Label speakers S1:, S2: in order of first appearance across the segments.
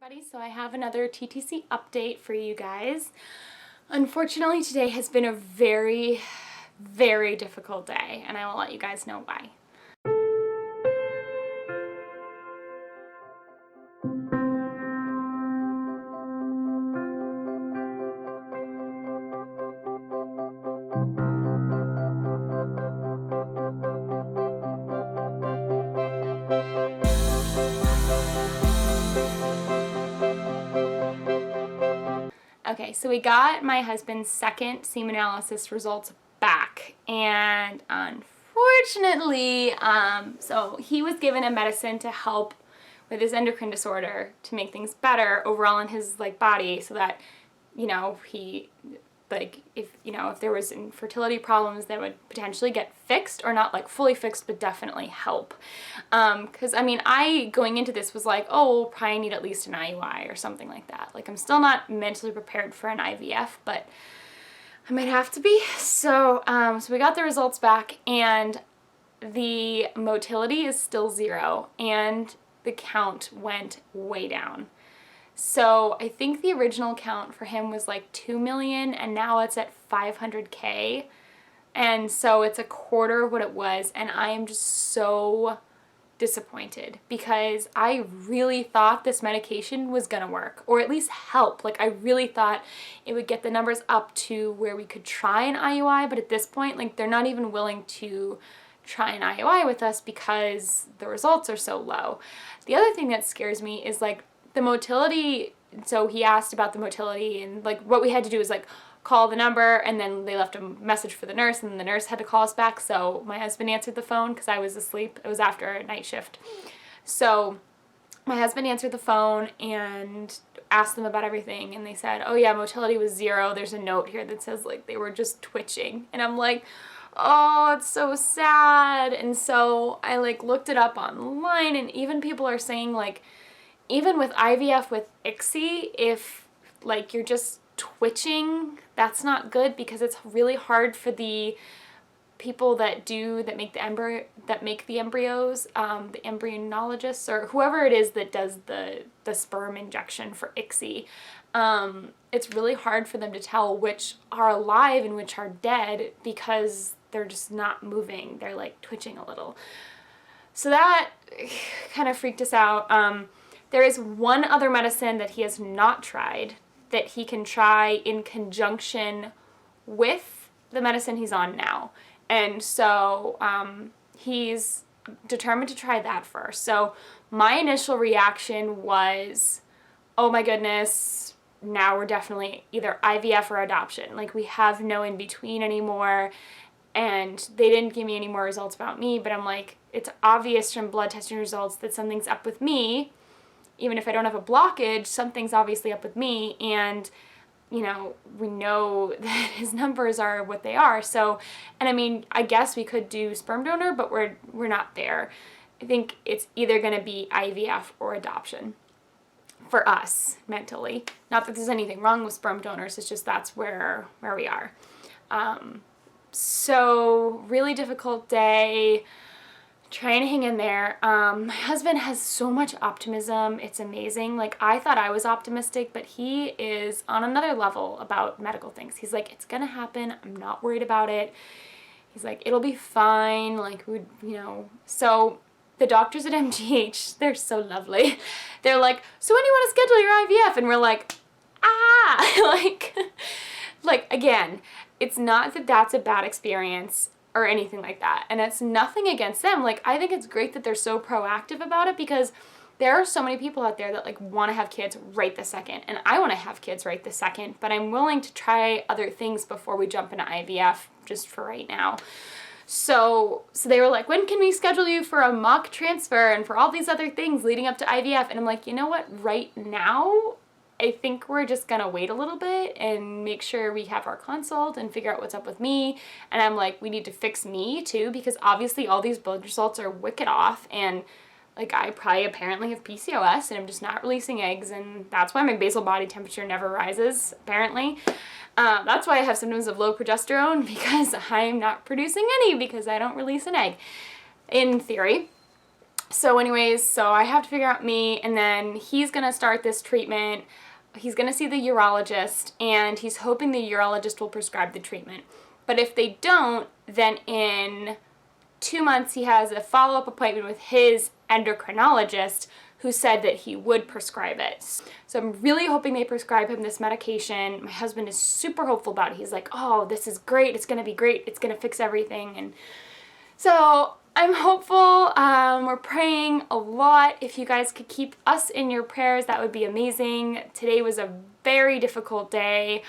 S1: Everybody, so I have another TTC update for you guys. Unfortunately, today has been a very, very difficult day, and I will let you guys know why. Okay, so we got my husband's second semen analysis results back, and unfortunately, so he was given a medicine to help with his endocrine disorder to make things better overall in his body, so that he if there was infertility problems that would potentially get fixed, or not fully fixed, but definitely help. Because I going into this was like, oh, we'll probably need at least an IUI or something like that. I'm still not mentally prepared for an IVF, but I might have to be. So we got the results back, and the motility is still 0, and the count went way down. So I think the original count for him was 2 million, and now it's at 500K. And so it's a quarter of what it was, and I am just so disappointed because I really thought this medication was gonna work, or at least help. I really thought it would get the numbers up to where we could try an IUI, but at this point, they're not even willing to try an IUI with us because the results are so low. The other thing that scares me is the motility. So he asked about the motility, and what we had to do is call the number, and then they left a message for the nurse, and the nurse had to call us back. So my husband answered the phone because I was asleep. It was after a night shift. So my husband answered the phone and asked them about everything, and they said, oh yeah, motility was 0. There's a note here that says they were just twitching. And I'm like, oh, it's so sad. And so I looked it up online, and even people are saying even with IVF with ICSI, if you're just twitching, that's not good, because it's really hard for the people that make the embryos, the embryologists, or whoever it is that does the sperm injection for ICSI. It's really hard for them to tell which are alive and which are dead, because they're just not moving. They're twitching a little. So that kind of freaked us out. There is one other medicine that he has not tried that he can try in conjunction with the medicine he's on now. And so he's determined to try that first. So my initial reaction was, oh my goodness, now we're definitely either IVF or adoption. We have no in between anymore. And they didn't give me any more results about me, but I'm it's obvious from blood testing results that something's up with me. Even if I don't have a blockage, something's obviously up with me, and we know that his numbers are what they are. So, and I guess we could do sperm donor, but we're not there. I think it's either going to be IVF or adoption for us mentally. Not that there's anything wrong with sperm donors, it's just that's where we are. So really difficult day. Trying to hang in there. My husband has so much optimism. It's amazing. I thought I was optimistic, but he is on another level about medical things. He's it's gonna happen. I'm not worried about it. He's it'll be fine. So the doctors at MGH, they're so lovely. They're so when you want to schedule your IVF? And we're again, it's not that that's a bad experience or anything like that. And it's nothing against them. I think it's great that they're so proactive about it, because there are so many people out there that want to have kids right this second. And I want to have kids right this second, but I'm willing to try other things before we jump into IVF, just for right now. So they were when can we schedule you for a mock transfer and for all these other things leading up to IVF? And I'm you know what? Right now, I think we're just gonna wait a little bit and make sure we have our consult and figure out what's up with me. And I'm we need to fix me too, because obviously all these blood results are wicked off, and I probably apparently have PCOS, and I'm just not releasing eggs, and that's why my basal body temperature never rises, apparently. That's why I have symptoms of low progesterone, because I'm not producing any, because I don't release an egg, in theory. So anyways, so I have to figure out me, and then he's going to start this treatment. He's going to see the urologist, and he's hoping the urologist will prescribe the treatment. But if they don't, then in 2 months he has a follow-up appointment with his endocrinologist, who said that he would prescribe it. So I'm really hoping they prescribe him this medication. My husband is super hopeful about it. He's like, oh, this is great. It's going to be great. It's going to fix everything. And so I'm hopeful. We're praying a lot. If you guys could keep us in your prayers, that would be amazing. Today was a very difficult day.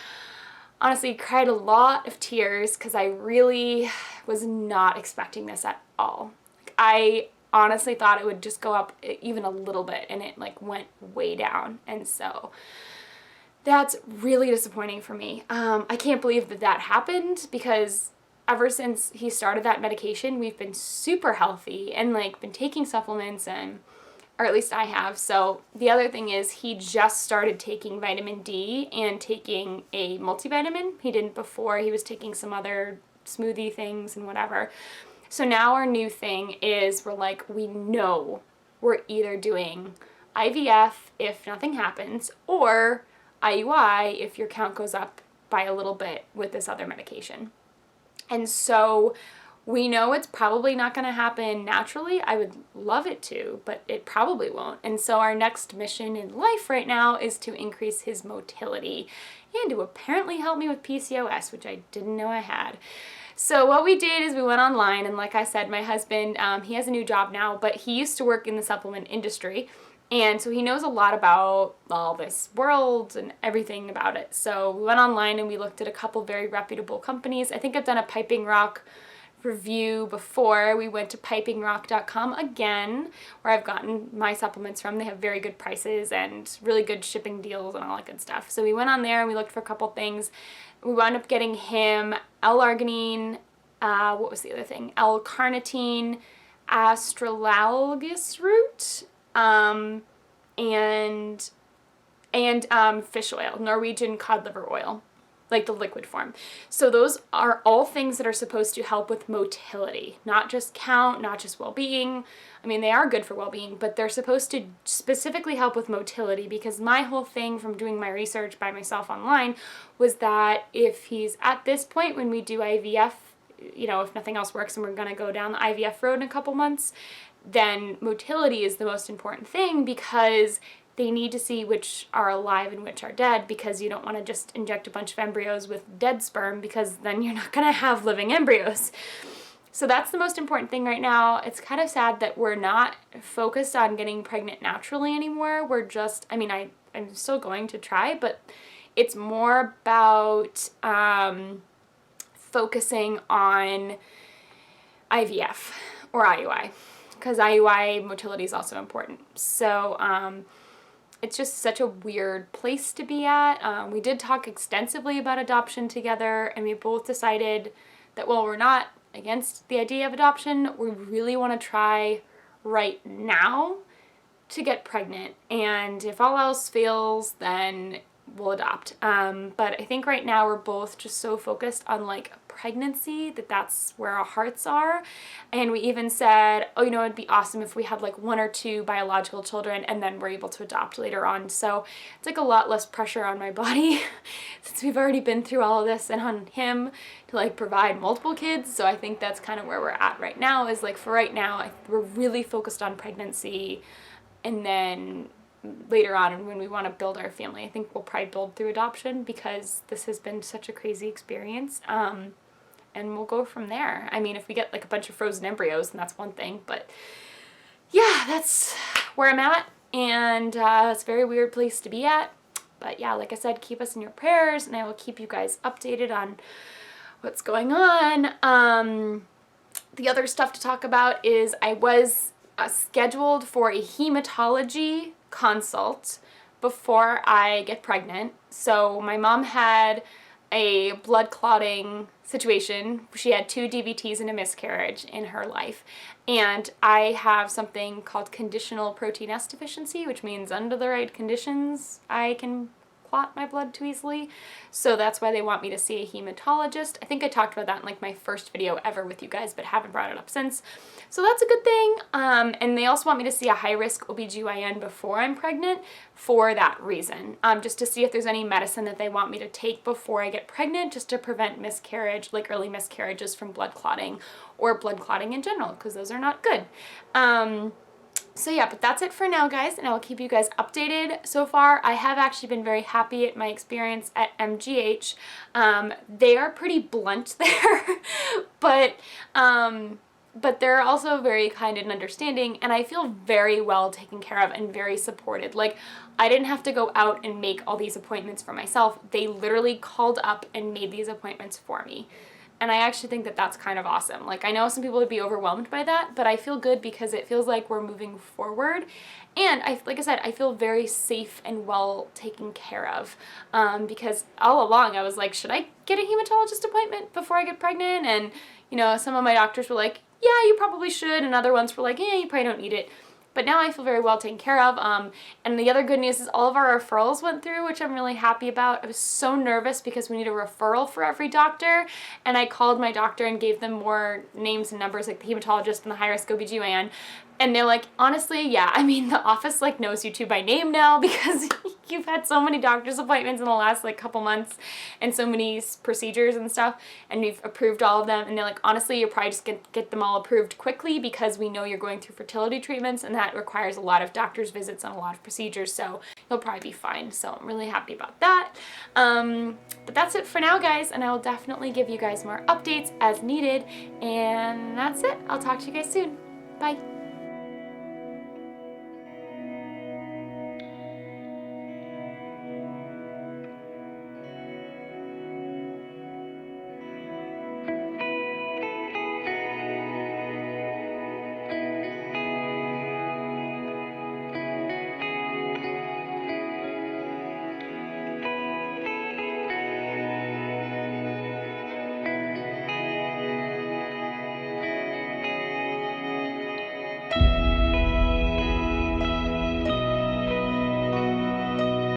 S1: Honestly, cried a lot of tears because I really was not expecting this at all. I honestly thought it would just go up even a little bit, and it like went way down. And so that's really disappointing for me. I can't believe that that happened, because ever since he started that medication, we've been super healthy and like been taking supplements, and or at least I have. So the other thing is he just started taking vitamin D and taking a multivitamin. He didn't before. He was taking some other smoothie things and whatever. So now our new thing is we know we're either doing IVF if nothing happens, or IUI if your count goes up by a little bit with this other medication. And so we know it's probably not going to happen naturally. I would love it to, but it probably won't. And so our next mission in life right now is to increase his motility and to apparently help me with PCOS, which I didn't know I had. So what we did is we went online, and like I said, my husband, he has a new job now, but he used to work in the supplement industry. And so he knows a lot about all this world and everything about it. So we went online and we looked at a couple very reputable companies. I think I've done a Piping Rock review before. We went to pipingrock.com again, where I've gotten my supplements from. They have very good prices and really good shipping deals and all that good stuff. So we went on there and we looked for a couple things. We wound up getting him L-arginine, what was the other thing? L-carnitine, astragalus root, and fish oil, Norwegian cod liver oil, like the liquid form. So those are all things that are supposed to help with motility, not just count, not just well-being. I mean, they are good for well-being, but they're supposed to specifically help with motility, because my whole thing from doing my research by myself online was that if he's at this point when we do IVF, if nothing else works and we're going to go down the IVF road in a couple months, then motility is the most important thing, because they need to see which are alive and which are dead, because you don't want to just inject a bunch of embryos with dead sperm, because then you're not going to have living embryos. So that's the most important thing right now. It's kind of sad that we're not focused on getting pregnant naturally anymore. We're just, I'm still going to try, but it's more about focusing on IVF or IUI, because IUI motility is also important. So it's just such a weird place to be at. We did talk extensively about adoption together, and we both decided that while we're not against the idea of adoption, we really want to try right now to get pregnant. And if all else fails, then we'll adopt. But I think right now we're both just so focused on pregnancy that that's where our hearts are. And we even said, it'd be awesome if we had 1 or 2 biological children and then we're able to adopt later on. So it's a lot less pressure on my body since we've already been through all of this, and on him to provide multiple kids. So I think that's kind of where we're at right now, is for right now, we're really focused on pregnancy, and then later on when we want to build our family, I think we'll probably build through adoption, because this has been such a crazy experience. And we'll go from there. I mean, if we get a bunch of frozen embryos, then that's one thing, but yeah, that's where I'm at, and it's a very weird place to be at. But yeah, like I said, keep us in your prayers, and I will keep you guys updated on what's going on. The other stuff to talk about is I was scheduled for a hematology consult before I get pregnant. So my mom had a blood clotting situation. She had 2 DVTs and a miscarriage in her life. And I have something called conditional protein S deficiency, which means under the right conditions I can clot my blood too easily. So that's why they want me to see a hematologist. I think I talked about that in like my first video ever with you guys, but haven't brought it up since. So that's a good thing. And they also want me to see a high-risk OBGYN before I'm pregnant for that reason. Just to see if there's any medicine that they want me to take before I get pregnant, just to prevent miscarriage, like early miscarriages from blood clotting or blood clotting in general, because those are not good. So yeah, but that's it for now, guys, and I will keep you guys updated. So far, I have actually been very happy at my experience at MGH. They are pretty blunt there, but they're also very kind and understanding, and I feel very well taken care of and very supported. Like, I didn't have to go out and make all these appointments for myself. They literally called up and made these appointments for me. And I actually think that that's kind of awesome. Like, I know some people would be overwhelmed by that, but I feel good because it feels like we're moving forward. And like I said, I feel very safe and well taken care of, because all along I was like, should I get a hematologist appointment before I get pregnant? And, you know, some of my doctors were like, yeah, you probably should. And other ones were like, yeah, you probably don't need it. But now I feel very well taken care of. And the other good news is all of our referrals went through, which I'm really happy about. I was so nervous because we need a referral for every doctor. And I called my doctor and gave them more names and numbers, like the hematologist and the high-risk OBGYN. And they're like, honestly, yeah, I mean, the office like knows you two by name now because you've had so many doctor's appointments in the last like couple months and so many procedures and stuff, and we've approved all of them. And they're like, honestly, you're probably just get them all approved quickly because we know you're going through fertility treatments, and that requires a lot of doctor's visits and a lot of procedures, so you'll probably be fine. So I'm really happy about that. But that's it for now, guys, and I will definitely give you guys more updates as needed. And that's it. I'll talk to you guys soon. Bye.